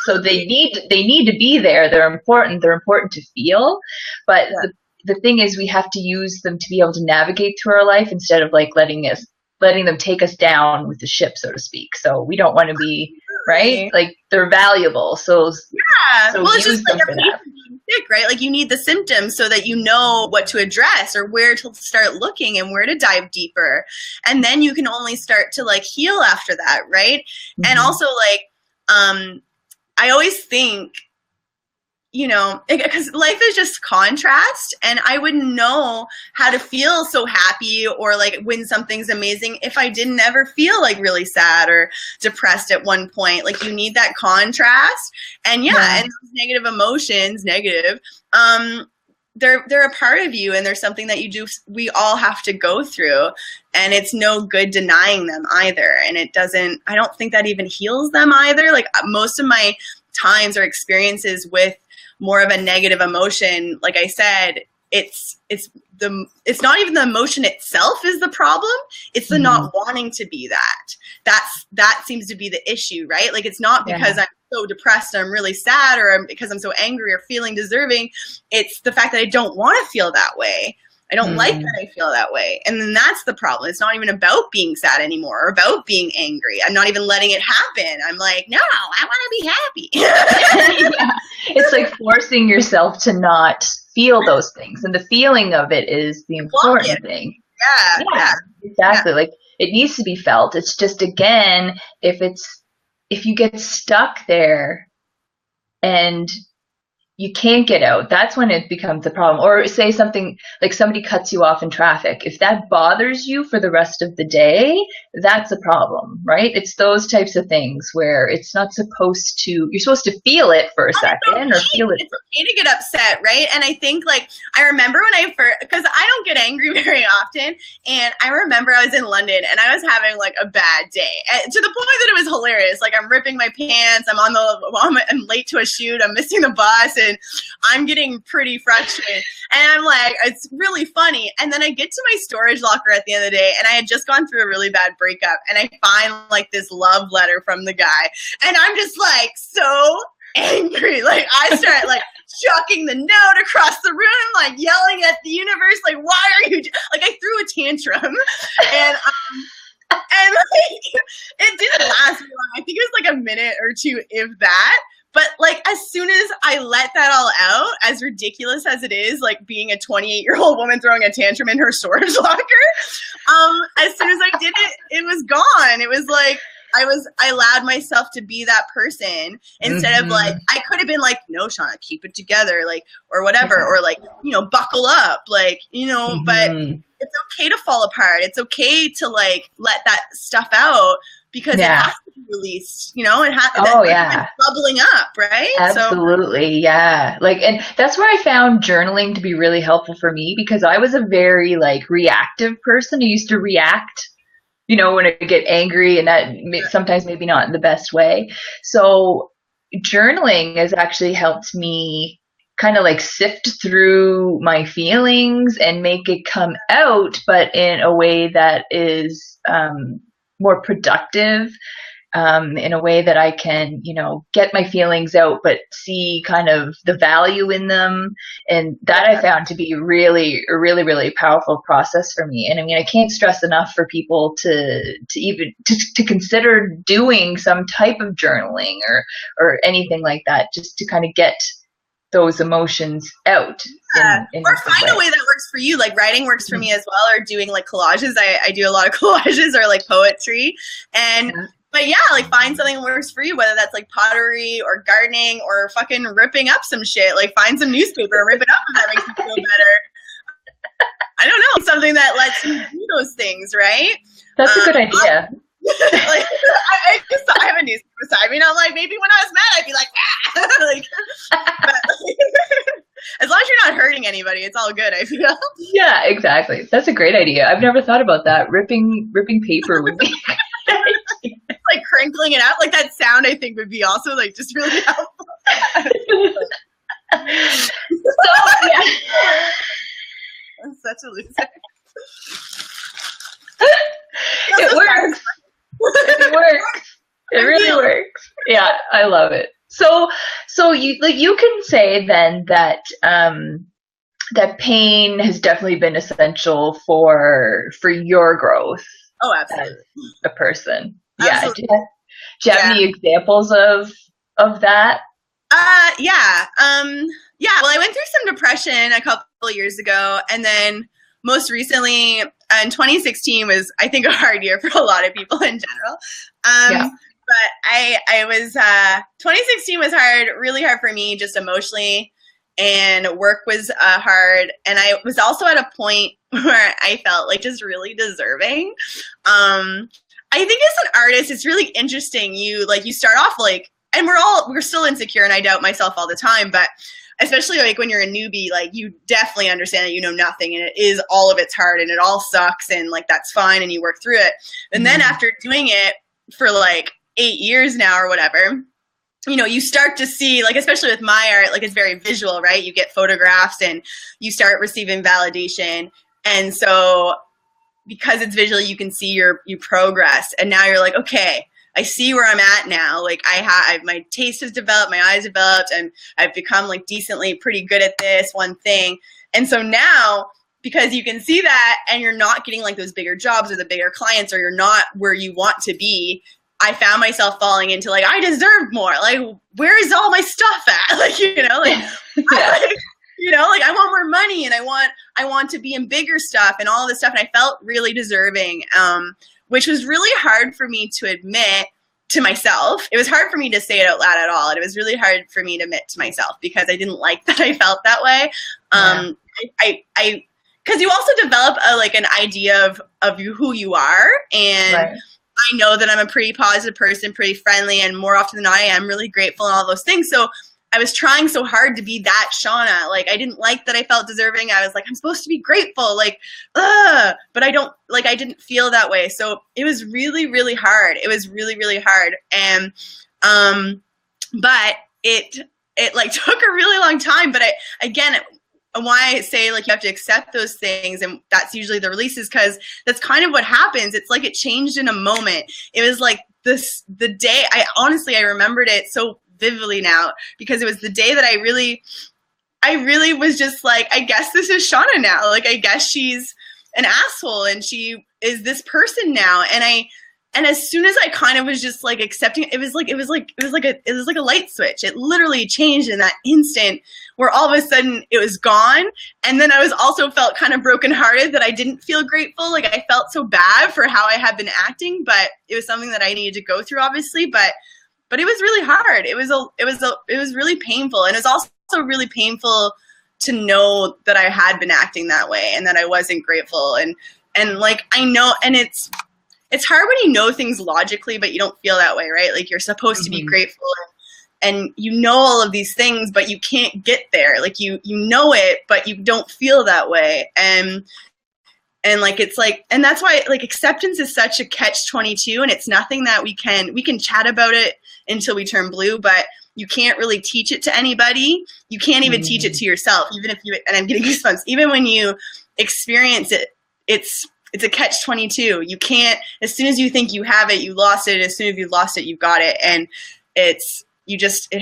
So they need to be there. They're important. They're important to feel, but the thing is, we have to use them to be able to navigate through our life, instead of like letting them take us down with the ship, so to speak. So we don't want to be, right? Like, they're valuable. So well, it's just like a patient being sick, right? Like, you need the symptoms so that you know what to address or where to start looking and where to dive deeper. And then you can only start to like heal after that, right? And also, like, I always think, you know, because life is just contrast, and I wouldn't know how to feel so happy or like when something's amazing if I didn't ever feel like really sad or depressed at one point. Like, you need that contrast, and and those negative emotions, they're a part of you, and they're something that we all have to go through, and it's no good denying them either. And I don't think that even heals them either. Like most of my times or experiences with more of a negative emotion, like I said, it's not even the emotion itself is the problem. It's the not wanting to be that. That seems to be the issue, right? Like it's not because I'm so depressed and I'm really sad, or because I'm so angry or feeling deserving. It's the fact that I don't want to feel that way. I don't like that I feel that way. And then that's the problem. It's not even about being sad anymore or about being angry. I'm not even letting it happen. I'm like, no, I want to be happy. Yeah. It's like forcing yourself to not feel those things. And the feeling of it is the important thing. Yeah. Exactly. Yeah. Like it needs to be felt. It's just, again, if you get stuck there and you can't get out, that's when it becomes a problem. Or say something like somebody cuts you off in traffic. If that bothers you for the rest of the day, that's a problem, right? It's those types of things where it's not supposed to, you're supposed to feel it for a second or feel it. It's okay to get upset, right? And I think like, I remember when I first, because I don't get angry very often. And I remember I was in London and I was having like a bad day to the point that it was hilarious. Like I'm ripping my pants. I'm late to a shoot. I'm missing the bus. And I'm getting pretty frustrated. And I'm like, it's really funny. And then I get to my storage locker at the end of the day, and I had just gone through a really bad breakup, and I find like this love letter from the guy. And I'm just like so angry. Like I start like chucking the note across the room, like yelling at the universe, like, why are you like, I threw a tantrum. And like, it didn't last very long. I think it was like a minute or two, if that. But like as soon as I let that all out, as ridiculous as it is, like being a 28-year-old woman throwing a tantrum in her storage locker, as soon as I did it, it was gone. It was like I allowed myself to be that person instead of like, I could have been like, no, Shawnna, keep it together, like, or whatever, or like, buckle up, like, but it's okay to fall apart. It's okay to like let that stuff out, because it has to be released, it has bubbling up, right? Absolutely. Yeah. Like, and that's where I found journaling to be really helpful for me, because I was a very like reactive person who used to react, when I get angry, and that sometimes maybe not in the best way. So journaling has actually helped me kind of like sift through my feelings and make it come out, but in a way that is, more productive, in a way that I can, get my feelings out, but see kind of the value in them. And that I found to be really, a really, really powerful process for me. And I mean, I can't stress enough for people to even consider doing some type of journaling or anything like that, just to kind of get those emotions out. Or find a way that works for you. Like writing works for me as well, or doing like collages. I do a lot of collages or like poetry. But yeah, like find something that works for you, whether that's like pottery or gardening or fucking ripping up some shit. Like find some newspaper and rip it up if that makes you feel better. I don't know, something that lets you do those things, right? That's a good idea. Like, I have a newspaper beside me, and I'm like, maybe when I was mad, I'd be like, like, but, as long as you're not hurting anybody, it's all good, I feel. Yeah, exactly. That's a great idea. I've never thought about that. Ripping paper would be like crinkling it out, like that sound, I think would be also like just really helpful. So yeah, I'm such a loser. It works. It works. It really works. Yeah, I love it. So you can say then that that pain has definitely been essential for your growth. Oh, absolutely. As a person. Absolutely. Yeah. Do you have any examples of that? Yeah. Well, I went through some depression a couple of years ago, and then most recently, in 2016 was, I think, a hard year for a lot of people in general. But I was, 2016 was hard, really hard for me, just emotionally, and work was hard. And I was also at a point where I felt like just really deserving. I think as an artist, it's really interesting. You start off like, and we're still insecure, and I doubt myself all the time, but especially like when you're a newbie, like you definitely understand that you know nothing and it is all of it's hard and it all sucks and like that's fine and you work through it. And then after doing it for like 8 years now or whatever, you know, you start to see, like, especially with my art, like it's very visual, right? You get photographs and you start receiving validation. And so because it's visual, you can see your progress. And now you're like, okay, I see where I'm at now. Like my taste has developed, my eyes developed, and I've become like decently pretty good at this one thing. And so now, because you can see that and you're not getting like those bigger jobs or the bigger clients, or you're not where you want to be, I found myself falling into like, I deserve more. Like, where is all my stuff at? Like, you know, like, you know, like I want more money and I want to be in bigger stuff and all this stuff. And I felt really deserving, which was really hard for me to admit to myself. It was hard for me to say it out loud at all. And it was really hard for me to admit to myself because I didn't like that I felt that way. I because you also develop an idea of who you are. And I know that I'm a pretty positive person, pretty friendly, and more often than not, I am really grateful and all those things. So I was trying so hard to be that Shawnna. Like, I didn't like that I felt deserving. I was like, I'm supposed to be grateful. Like, but I didn't feel that way. So it was really, really hard. It was really, really hard. And, but it like took a really long time. But why I say like you have to accept those things, and that's usually the releases, because that's kind of what happens. It's like it changed in a moment. It was like the day I remembered it so vividly now, because it was the day that I really was just like, I guess this is Shawnna now. Like, I guess she's an asshole and she is this person now. And as soon as I kind of was just like accepting it, it was like a light switch. It literally changed in that instant, where all of a sudden it was gone. And then I was also felt kind of brokenhearted that I didn't feel grateful. Like, I felt so bad for how I had been acting, but it was something that I needed to go through, obviously. But it was really hard. It was really painful. And it was also really painful to know that I had been acting that way and that I wasn't grateful. And like, I know, and it's hard when you know things logically, but you don't feel that way, right? Like, you're supposed to be grateful and you know all of these things, but you can't get there. Like, you know it, but you don't feel that way. And like, it's like, and that's why like acceptance is such a catch-22, and it's nothing that we can chat about it until we turn blue, but you can't really teach it to anybody. You can't even teach it to yourself, even if and I'm getting goosebumps, even when you experience it, it's a catch-22. You can't, as soon as you think you have it, you lost it. As soon as you lost it, you got it. And it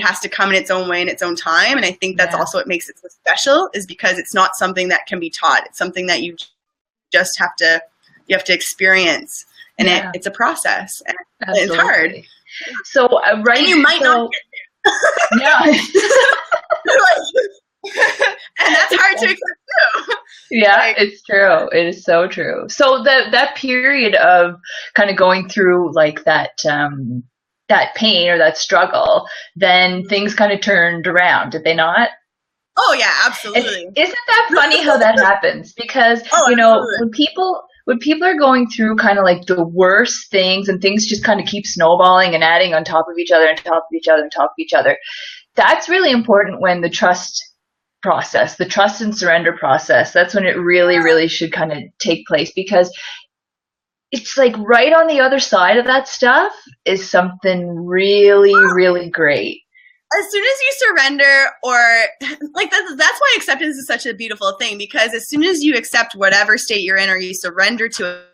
has to come in its own way, in its own time. And I think that's also what makes it so special, is because it's not something that can be taught. It's something that you just have to experience, and it's a process, and it's hard. So and you might not get there. Yeah. And that's hard to accept too. Yeah, like, it's true. It is so true. So that period of kind of going through like that pain or that struggle, then things kind of turned around, did they not? Oh yeah, absolutely. And isn't that funny how that happens? Because you know, when people are going through kind of like the worst things, and things just kind of keep snowballing and adding on top of each other and top of each other and top of each other, that's really important when the trust process, the trust and surrender process, that's when it really, really should kind of take place, because it's like right on the other side of that stuff is something really, really great. As soon as you surrender, or like that's why acceptance is such a beautiful thing, because as soon as you accept whatever state you're in, or you surrender to it,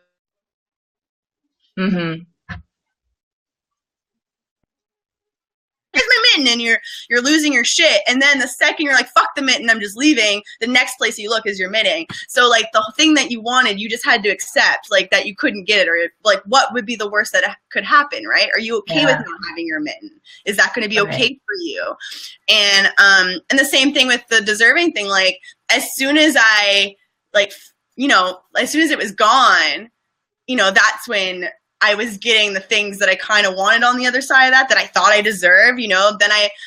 here's my mitten, and you're losing your shit, and then the second you're like, fuck the mitten, I'm just leaving, the next place you look is your mitten. So like the thing that you wanted, you just had to accept, like, that you couldn't get it, or like what would be the worst that could happen, right? Are you okay with not having your mitten? Is that going to be okay for you? And the same thing with the deserving thing. Like, as soon as I, like, you know, as soon as it was gone, you know, that's when I was getting the things that I kind of wanted on the other side of that I thought I deserved, you know.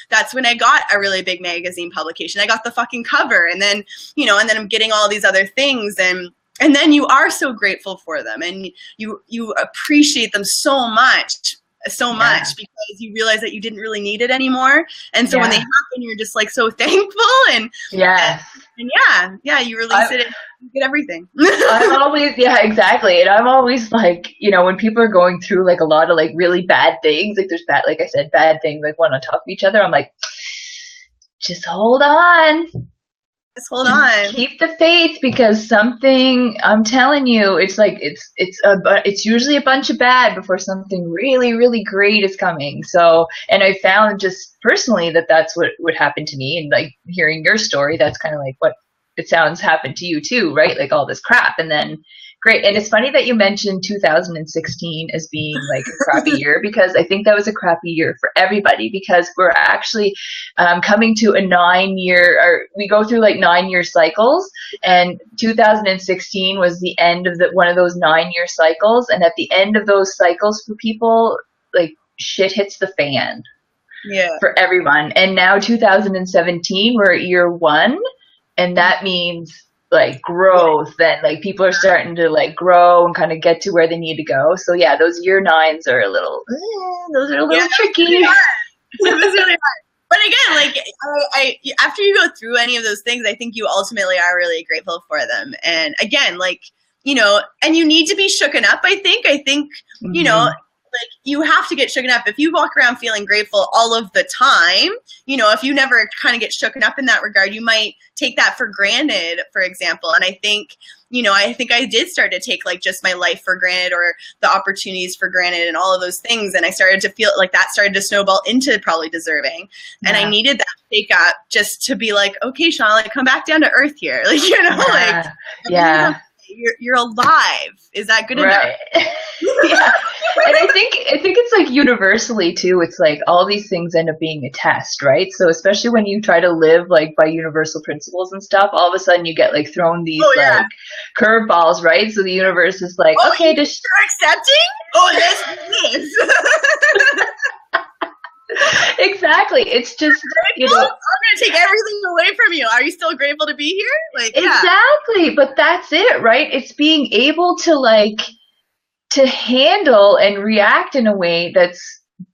That's when I got a really big magazine publication. I got the fucking cover, and then, you know, and then I'm getting all these other things, and then you are so grateful for them, and you appreciate them so much, so much because you realize that you didn't really need it anymore. And so when they happen, you're just like so thankful and you release it and you get everything. I'm always, exactly. And I'm always like, when people are going through like a lot of like really bad things, like there's bad, like I said, bad things like one on top of each other. I'm like, just hold on. Just hold on. Keep the faith, because something, I'm telling you, it's like it's usually a bunch of bad before something really, really great is coming. So, and I found just personally that's what would happen to me, and like hearing your story, that's kind of like what it sounds happened to you too, right? Like all this crap, and then great. And it's funny that you mentioned 2016 as being like a crappy year, because I think that was a crappy year for everybody, because we're actually coming to a 9-year, or we go through like 9-year cycles, and 2016 was the end of one of those 9-year cycles. And at the end of those cycles for people, like shit hits the fan for everyone. And now 2017, we're at year 1, and that means like growth, then like people are starting to like grow and kind of get to where they need to go. So yeah, those year 9s are a little tricky. It was really hard. But again, like I after you go through any of those things, I think you ultimately are really grateful for them. And again, like, and you need to be shooken up. I think, like you have to get shooken up. If you walk around feeling grateful all of the time, if you never kind of get shooken up in that regard, you might take that for granted, for example. And I think, I did start to take like just my life for granted, or the opportunities for granted, and all of those things. And I started to feel like that started to snowball into probably deserving. And I needed that shake up just to be like, okay, Shawnna, like come back down to earth here. Like, you're alive. Is that good enough? Yeah. And I think it's like universally too, it's like all these things end up being a test, right? So especially when you try to live like by universal principles and stuff, all of a sudden you get like thrown these like curveballs, right? So the universe is like, okay, just you're accepting? Oh, this. Exactly. It's just, I'm going to take everything away from you. Are you still grateful to be here? Like, exactly. But that's it, right? It's being able to like to handle and react in a way that's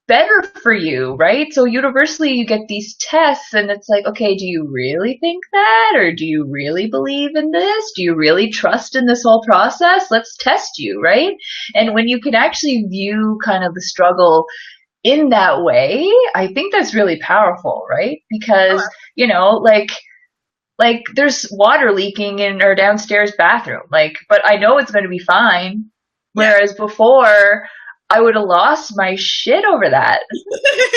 better for you, right? So universally you get these tests, and it's like, okay, do you really think that? Or do you really believe in this? Do you really trust in this whole process? Let's test you, right? And when you can actually view kind of the struggle in that way, I think that's really powerful, right? Because, like there's water leaking in our downstairs bathroom, like, but I know it's going to be fine. Whereas before, I would have lost my shit over that.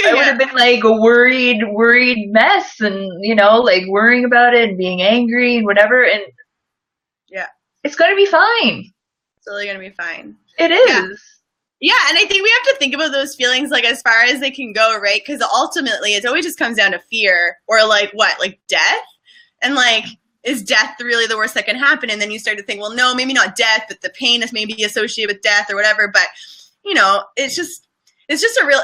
I would have been like a worried mess, and, like worrying about it and being angry and whatever. And it's going to be fine. It's really going to be fine. It is. Yeah, and I think we have to think about those feelings like as far as they can go, right? Because ultimately, it always just comes down to fear, or like what, like death, and like, is death really the worst that can happen? And then you start to think, well, no, maybe not death, but the pain is maybe associated with death or whatever. But it's just a real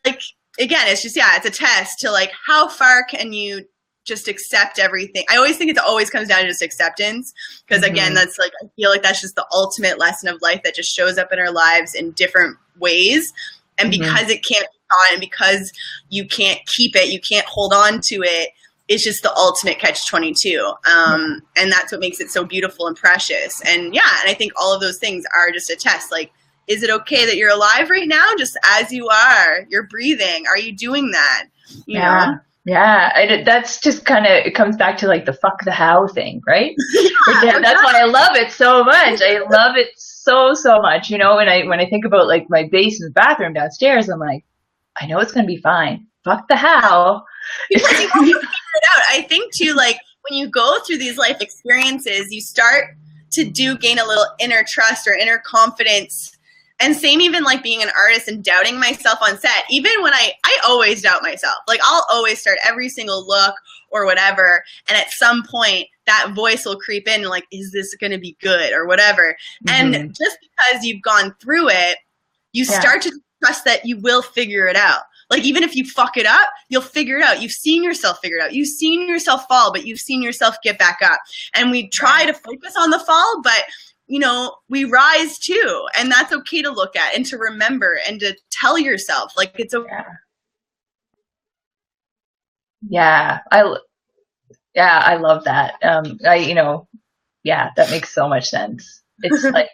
like again, it's just it's a test to like how far can you just accept everything. I always think it always comes down to just acceptance, because again, that's like, I feel like that's just the ultimate lesson of life that just shows up in our lives in different ways. And because it can't be taught, and because you can't keep it, you can't hold on to it, it's just the ultimate catch-22. And that's what makes it so beautiful and precious. And I think all of those things are just a test. Like, is it okay that you're alive right now, just as you are? You're breathing. Are you doing that? You know? Yeah, that's just kind of, it comes back to like the fuck the how thing, right? That's why I love it so much. I love it so much. When I think about like my basement bathroom downstairs, I'm like, I know it's going to be fine. Fuck the how. Because you have to figure it out. I think too, like when you go through these life experiences, you start to gain a little inner trust or inner confidence. And same even like being an artist and doubting myself on set. Even when I always doubt myself. Like I'll always start every single look or whatever. And at some point that voice will creep in like, is this going to be good or whatever? And just because you've gone through it, you start to trust that you will figure it out. Like even if you fuck it up, you'll figure it out. You've seen yourself figure it out. You've seen yourself fall, but you've seen yourself get back up. And we try to focus on the fall, but we rise too, and that's okay to look at and to remember and to tell yourself, like, it's okay. Yeah, I love that. That makes so much sense. It's like,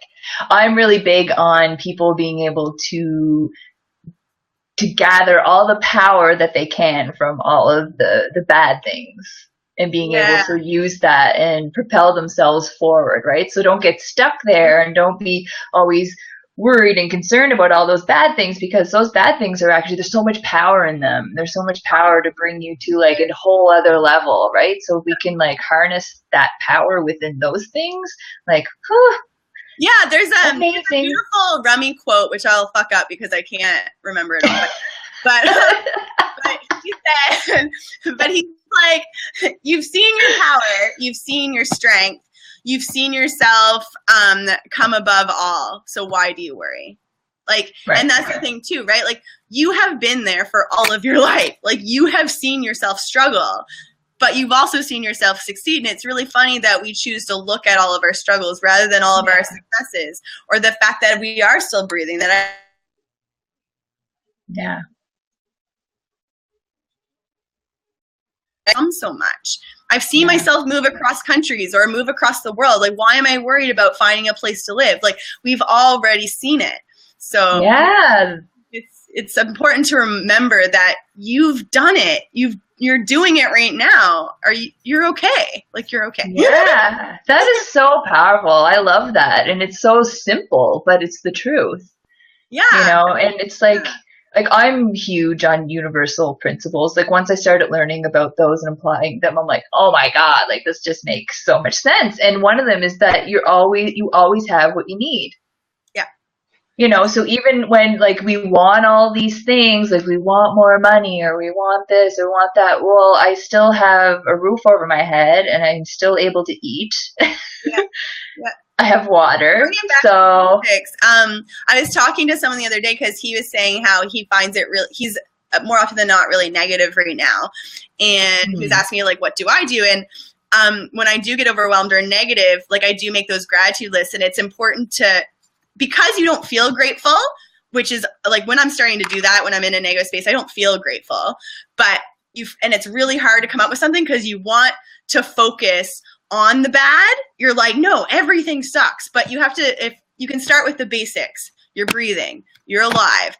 I'm really big on people being able to gather all the power that they can from all of the bad things, and being able to use that and propel themselves forward, right? So don't get stuck there, and don't be always worried and concerned about all those bad things, because those bad things are actually, there's so much power in them. There's so much power to bring you to like a whole other level, right? So if we can like harness that power within those things, like, whew, yeah, there's a beautiful Rummy quote, which I'll fuck up because I can't remember it all. But he said, but he's like, you've seen your power, you've seen your strength, you've seen yourself come above all. So why do you worry? Like, right. And that's the thing too, right? Like, you have been there for all of your life. Like, you have seen yourself struggle, but you've also seen yourself succeed. And it's really funny that we choose to look at all of our struggles rather than all of our successes, or the fact that we are still breathing. So much. I've seen myself move across countries or move across the world. Like, why am I worried about finding a place to live? Like, we've already seen it. So it's important to remember that you've done it. You're doing it right now. You're okay. Like, you're okay. Yeah, that is so powerful. I love that. And it's so simple, but it's the truth. Yeah. And it's like, I'm huge on universal principles. Like, once I started learning about those and applying them, I'm like, oh my God, like, this just makes so much sense. And one of them is that you always have what you need. Yeah. So even when like we want all these things, like we want more money or we want this or want that, well, I still have a roof over my head and I'm still able to eat. Yeah. I have water. So I was talking to someone the other day because he was saying how he finds it really, he's more often than not really negative right now. And he was asking me, like, what do I do? And when I do get overwhelmed or negative, like, I do make those gratitude lists. And it's important to, because you don't feel grateful, which is like when I'm starting to do that, when I'm in a negative space, I don't feel grateful. But and it's really hard to come up with something because you want to focus on the bad. You're like, no, everything sucks. But you have to, if you can start with the basics, you're breathing, you're alive,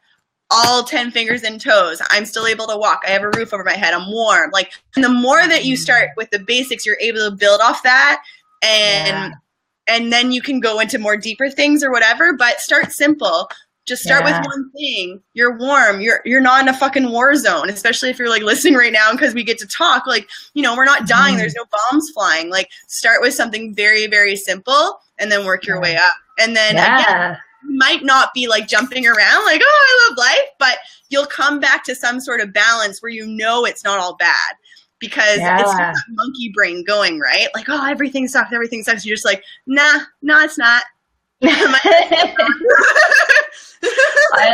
all 10 fingers and toes, I'm still able to walk, I have a roof over my head, I'm warm. Like, and the more that you start with the basics, you're able to build off that, and then you can go into more deeper things or whatever. But start simple. Just start with one thing. You're warm. You're not in a fucking war zone, especially if you're like listening right now because we get to talk. Like, we're not dying. There's no bombs flying. Like, start with something very, very simple and then work your way up. And then again, you might not be like jumping around like, oh, I love life, but you'll come back to some sort of balance where it's not all bad. Because it's that monkey brain going, right? Like, oh, everything sucks. You're just like, nah, no, it's not. I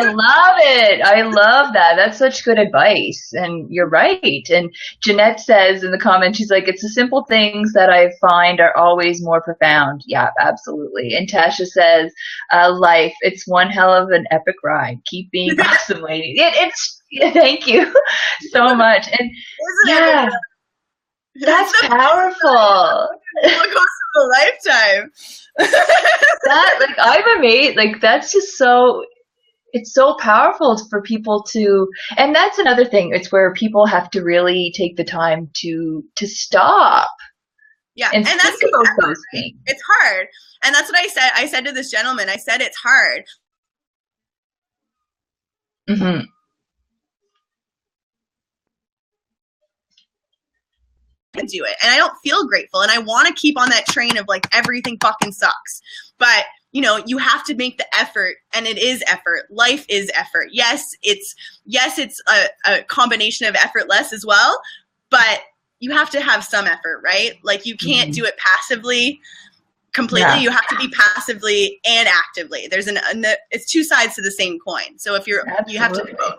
love it. I love that. That's such good advice. And you're right. And Jeanette says in the comments, she's like, it's the simple things that I find are always more profound. Yeah, absolutely. And Tasha says, life, it's one hell of an epic ride. Keep being awesome, lady. Thank you so much. And that's powerful. What goes to a lifetime. I'm amazed. Like, that's just so, it's so powerful for people to, and that's another thing. It's where people have to really take the time to stop. Yeah. And that's about those things. It's hard. And that's what I said. I said to this gentleman, I said, it's hard. Mm-hmm. Do it, and I don't feel grateful, and I want to keep on that train of like everything fucking sucks, but you have to make the effort, and it is effort. Life is effort. Yes, it's a combination of effortless as well, but you have to have some effort, right? Like, you can't do it passively completely. You have to be passively and actively. It's two sides to the same coin. So if you have to do both.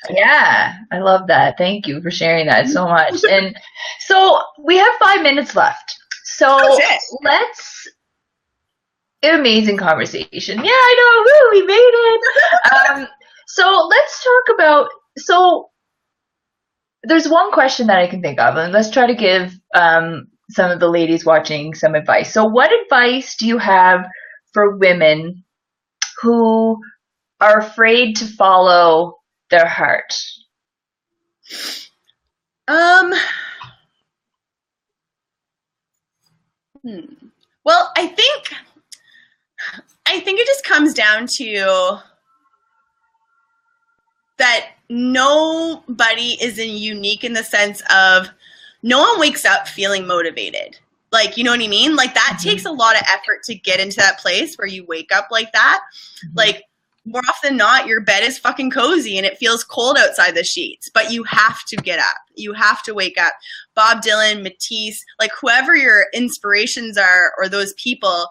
Yeah, I love that. Thank you for sharing that so much. And so we have 5 minutes left. So let's Amazing conversation. Yeah, I know. Woo, we made it. So let's talk about. So there's one question that I can think of, and let's try to give some of the ladies watching some advice. So, what advice do you have for women who are afraid to follow their heart? Well, I think it just comes down to that nobody is unique in the sense of no one wakes up feeling motivated. Like, you know what I mean? Like, that takes a lot of effort to get into that place where you wake up like that. Like, more often than not, your bed is fucking cozy and it feels cold outside the sheets, but you have to get up. You have to wake up. Bob Dylan, Matisse, like whoever your inspirations are or those people,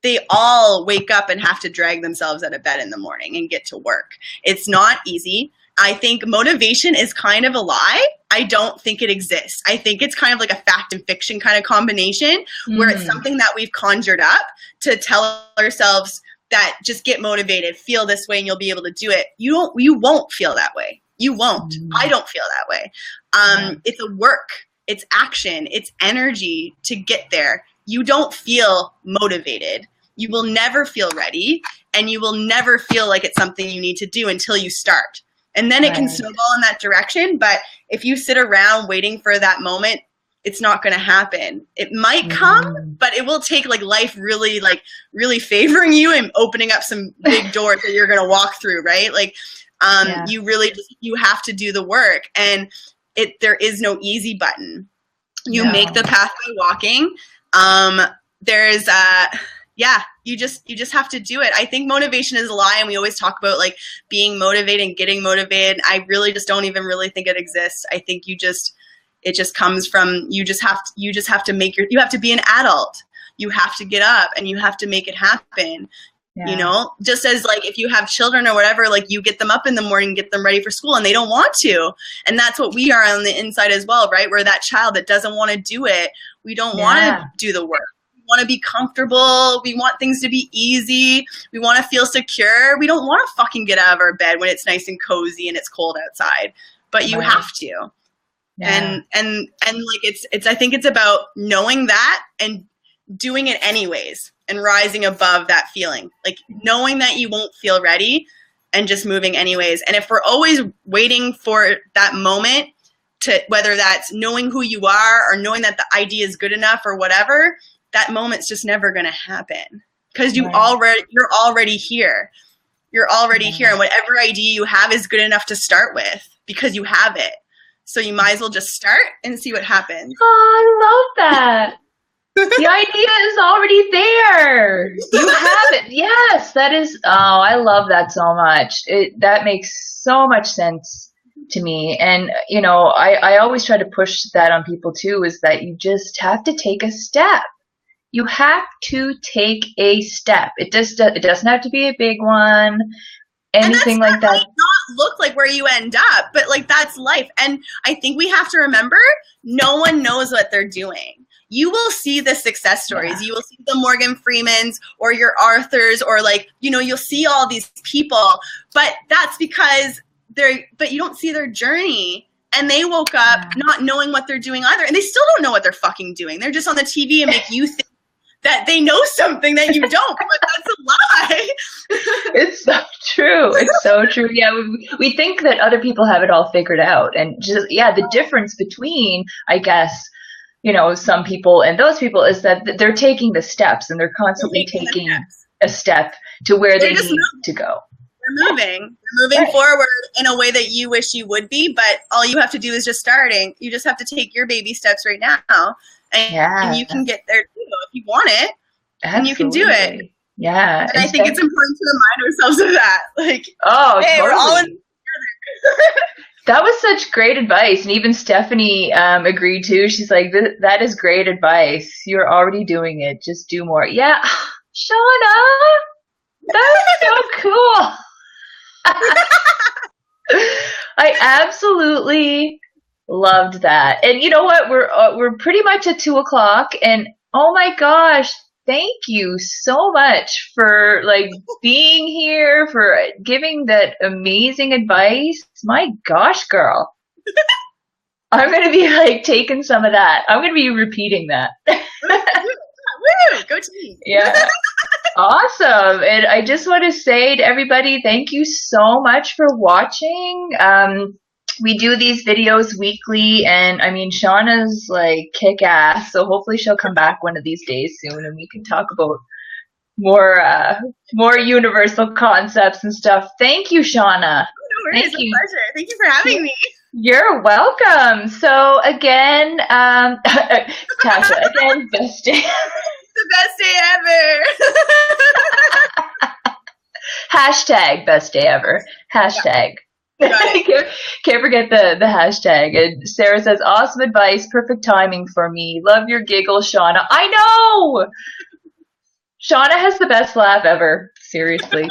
they all wake up and have to drag themselves out of bed in the morning and get to work. It's not easy. I think motivation is kind of a lie. I don't think it exists. I think it's kind of like a fact and fiction kind of combination where it's something that we've conjured up to tell ourselves that just get motivated, feel this way, and you'll be able to do it. You won't feel that way. You won't. I don't feel that way. It's a work. It's action. It's energy to get there. You don't feel motivated. You will never feel ready, and you will never feel like it's something you need to do until you start. And then it can snowball in that direction. But if you sit around waiting for that moment, it's not going to happen. It might come, but it will take like life really favoring you and opening up some big doors that you're going to walk through, right? Like, you have to do the work, and there is no easy button. You make the path by walking. You just have to do it. I think motivation is a lie, and we always talk about like being motivated and getting motivated. I really just don't even really think it exists. I think it just comes from you have to be an adult. You have to get up and you have to make it happen. Yeah. You know, just as like if you have children or whatever, like you get them up in the morning, get them ready for school, and they don't want to. And that's what we are on the inside as well, right? We're that child that doesn't want to do it. We don't want to do the work. We want to be comfortable. We want things to be easy. We want to feel secure. We don't want to fucking get out of our bed when it's nice and cozy and it's cold outside, but you have to. Yeah. And like it's I think it's about knowing that and doing it anyways and rising above that feeling, like knowing that you won't feel ready and just moving anyways. And if we're always waiting for that moment to, whether that's knowing who you are or knowing that the idea is good enough or whatever, that moment's just never going to happen because you're already here. You're already here. And whatever idea you have is good enough to start with because you have it. So you might as well just start and see what happens. Oh, I love that. The idea is already there. You have it. Yes, that is. Oh, I love that so much. That makes so much sense to me. And, you know, I always try to push that on people too, is that you just have to take a step. You have to take a step. It doesn't have to be a big one. Anything like that. Not look like where you end up, but like that's life. And I think we have to remember no one knows what they're doing. You will see the success stories. Yeah. You will see the Morgan Freemans or your Arthurs or like, you know, you'll see all these people, but that's because but you don't see their journey. And they woke up not knowing what they're doing either. And they still don't know what they're fucking doing. They're just on the TV and make you think that they know something that you don't, but that's a lie. It's so true. It's so true. Yeah, we think that other people have it all figured out. And just, the difference between, I guess, you know, some people and those people is that they're taking the steps and they're constantly taking a step to where they need to go. They're moving forward in a way that you wish you would be, but all you have to do is just starting. You just have to take your baby steps right now. And you can get there too if you want it. Absolutely. And you can do it. Yeah. And I think it's important to remind ourselves of that. Like, hey, totally. we're all in together. That was such great advice. And even Stephanie agreed too. She's like, that is great advice. You're already doing it. Just do more. Yeah. Shawnna, that was so cool. I absolutely loved that. And you know what? We're pretty much at 2:00, and oh my gosh, thank you so much for like being here, for giving that amazing advice. My gosh, girl. I'm going to be like taking some of that. I'm going to be repeating that. Woo! Go team. Yeah. Awesome. And I just want to say to everybody, thank you so much for watching. We do these videos weekly, and I mean, Shawnna's like kick ass, so hopefully she'll come back one of these days soon and we can talk about more universal concepts and stuff. Thank you, Shawnna. No worries, it's a pleasure. Thank you for having me. You're welcome. So again, Tasha, again, best day. The best day ever. Hashtag best day ever. Hashtag. Yeah. Can't forget the hashtag. And Sarah says, awesome advice, perfect timing for me. Love your giggle, Shawnna. I know! Shawnna has the best laugh ever. Seriously.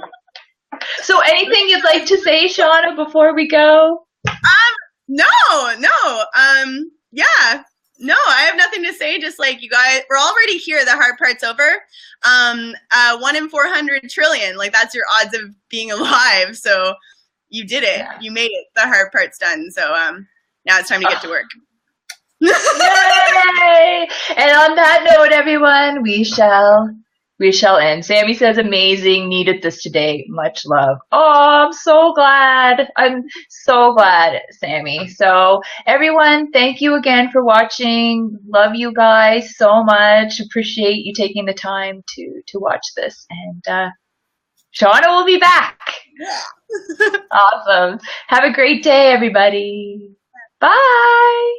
So anything you'd like to say, Shawnna, before we go? No. Yeah. No, I have nothing to say. Just like you guys, we're already here. The hard part's over. 1 in 400 trillion. Like that's your odds of being alive. So you did it. Yeah. You made it. The hard part's done. So now it's time to get to work. Yay! And on that note, everyone, we shall end. Sammy says, amazing, needed this today. Much love. Oh, I'm so glad. I'm so glad, Sammy. So everyone, thank you again for watching. Love you guys so much. Appreciate you taking the time to watch this. And Shawnna will be back. Yeah. Awesome. Have a great day, everybody. Bye.